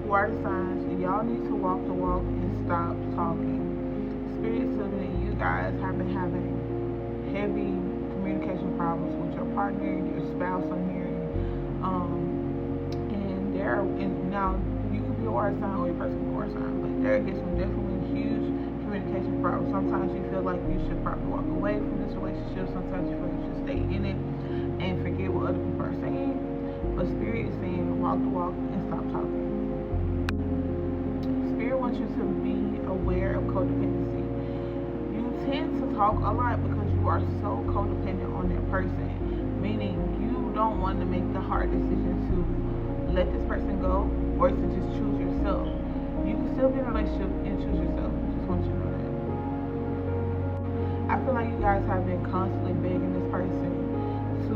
water signs, y'all need to walk the walk and stop talking. Spirit's telling me that you guys have been having heavy communication problems with your partner, your spouse. I'm hearing, and now you could be a water sign or a person with a water sign, but there is some definitely huge communication problems. Sometimes you feel like you should probably walk away from this relationship. Sometimes you feel like you should stay in it and forget what other people are saying. But Spirit is saying walk the walk and stop talking. Spirit wants you to be aware of codependency. You tend to talk a lot because you are so codependent on that person, meaning you don't want to make the hard decision to let this person go or to just choose yourself. You can still be in a relationship and choose yourself. Just want you to know that. I feel like you guys have been constantly begging this person to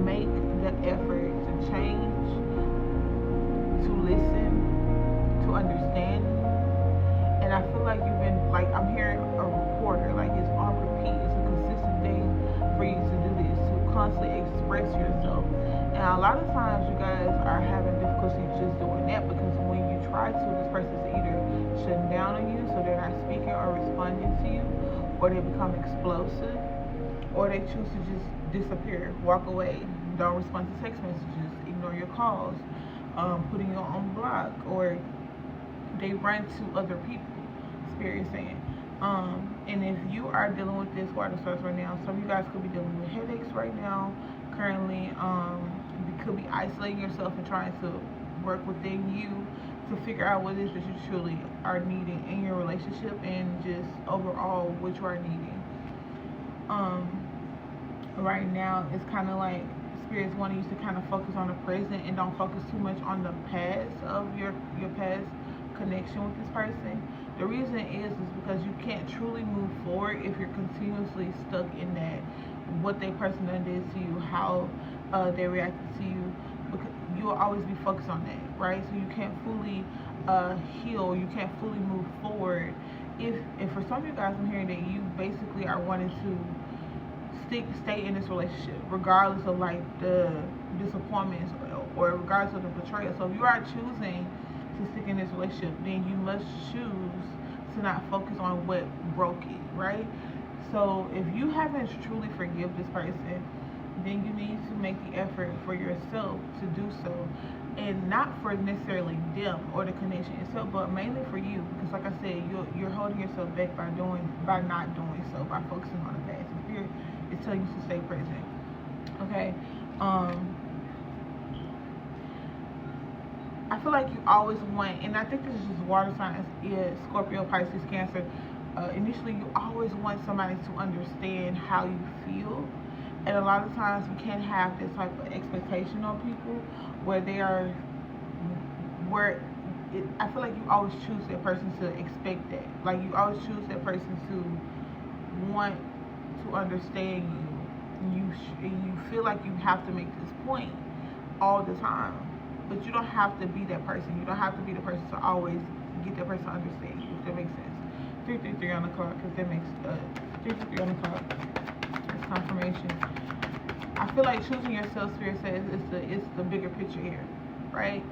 make the effort to change, to listen, to understand you. And I feel like you've been, like, I'm hearing a reporter, like it's on repeat. It's a consistent thing for you to do this, to constantly express yourself. And a lot of times you guys are having difficulty just doing that because when you try to, this person's either shutting down on you, so they're not speaking or responding to you, or they become explosive, or they choose to just disappear, walk away, don't respond to text messages, ignore your calls, putting you on block, or they run to other people. Spirit is saying. And if you are dealing with this water source right now, some of you guys could be dealing with headaches right now. Currently, you could be isolating yourself and trying to work within you to figure out what it is that you truly are needing in your relationship and just overall what you are needing. Right now, it's kind of like Spirit's wanting you to kind of focus on the present and don't focus too much on the past of your past connection with this person. The reason is because you can't truly move forward if you're continuously stuck in that, what that person done did to you, how they reacted to you. Because you will always be focused on that, right? So you can't fully heal. You can't fully move forward. If for some of you guys, I'm hearing that you basically are wanting to stay in this relationship regardless of like the disappointments or regardless of the betrayal. So if you are choosing to stick in this relationship, then you must choose to not focus on what broke it, right? So if you haven't truly forgive this person, then you need to make the effort for yourself to do so, and not for necessarily them or the connection itself, but mainly for you, because like I said, you're holding yourself back by not doing so, by focusing on the past. If you're, it's telling you to stay present. Okay. I feel like you always want, and I think this is just water signs, is Scorpio, Pisces, Cancer. Initially, you always want somebody to understand how you feel, and a lot of times we can't have this type of expectation on people where they are, I feel like you always choose that person to expect that. Like you always choose that person to want to understand you. You feel like you have to make this point all the time, but you don't have to be that person. You don't have to be the person to always get that person to understand you, if that makes sense. 333 on the clock, because that makes 333 on the clock. It's confirmation. I feel like choosing yourself, Spirit says, it's the bigger picture here, right?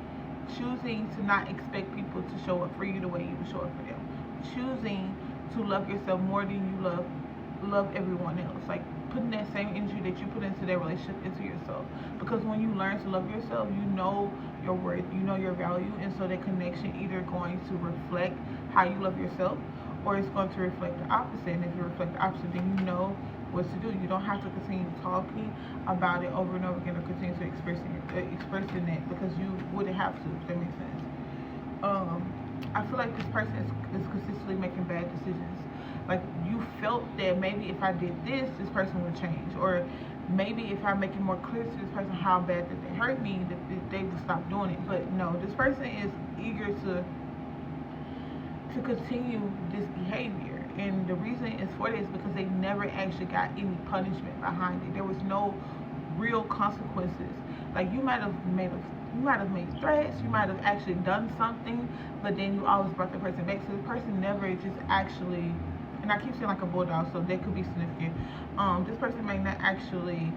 Choosing to not expect people to show up for you the way you would show up for them. Choosing to love yourself more than you love everyone else. Like putting that same energy that you put into their relationship into yourself. Because when you learn to love yourself, you know your worth, you know your value, and so that connection either going to reflect how you love yourself, or it's going to reflect the opposite. And if you reflect the opposite, then you know what to do. You don't have to continue talking about it over and over again, or continue to expressing it, because you wouldn't have to, if that makes sense. I feel like this person is consistently making bad decisions. Like you felt that maybe if I did this person would change, or maybe if I make it more clear to this person how bad that they hurt me, that they would stop doing it. But no, this person is eager to continue this behavior, and the reason is for this because they never actually got any punishment behind it. There was no real consequences. Like you might have made threats, you might have actually done something, but then you always brought the person back. So the person never just actually, and I keep saying like a bulldog, so that could be significant. This person may not actually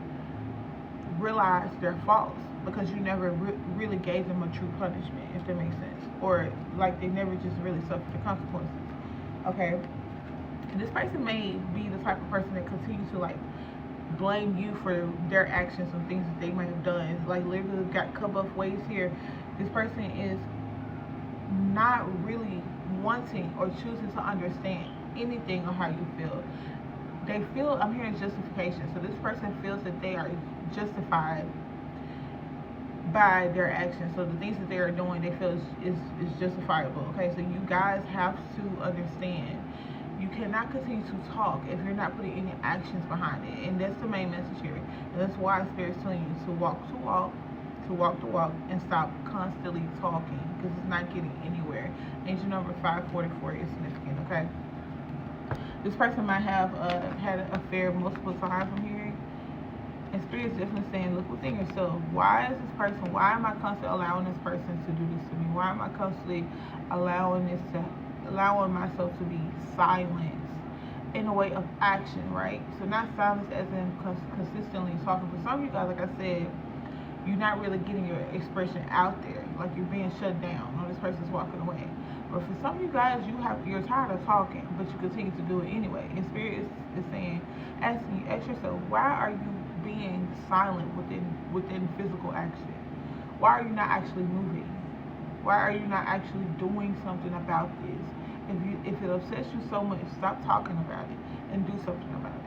realize they're false because you never really gave them a true punishment, if that makes sense, or like they never just really suffered the consequences. Okay, and this person may be the type of person that continues to like blame you for their actions and things that they might have done. Like literally got cut both ways here. This person is not really wanting or choosing to understand anything on how you feel. They feel, I'm hearing justification. So this person feels that they are justified by their actions. So the things that they are doing, they feel is justifiable. Okay, so you guys have to understand. You cannot continue to talk if you're not putting any actions behind it. And that's the main message here. And that's why Spirit's telling you to walk the walk, and stop constantly talking because it's not getting anywhere. Angel number 544 is significant, okay? This person might have had an affair multiple times, I'm hearing. And Spirit is definitely saying, look within yourself. Why is this person, why am I constantly allowing this person to do this to me? Why am I constantly allowing myself to be silenced in a way of action, right? So not silence as in consistently talking. For some of you guys, like I said, you're not really getting your expression out there. Like you're being shut down or this person's walking away. But for some of you guys, you're tired of talking, but you continue to do it anyway. And Spirit is saying, ask yourself, why are you being silent within physical action? Why are you not actually moving? Why are you not actually doing something about this? If it upsets you so much, stop talking about it and do something about it.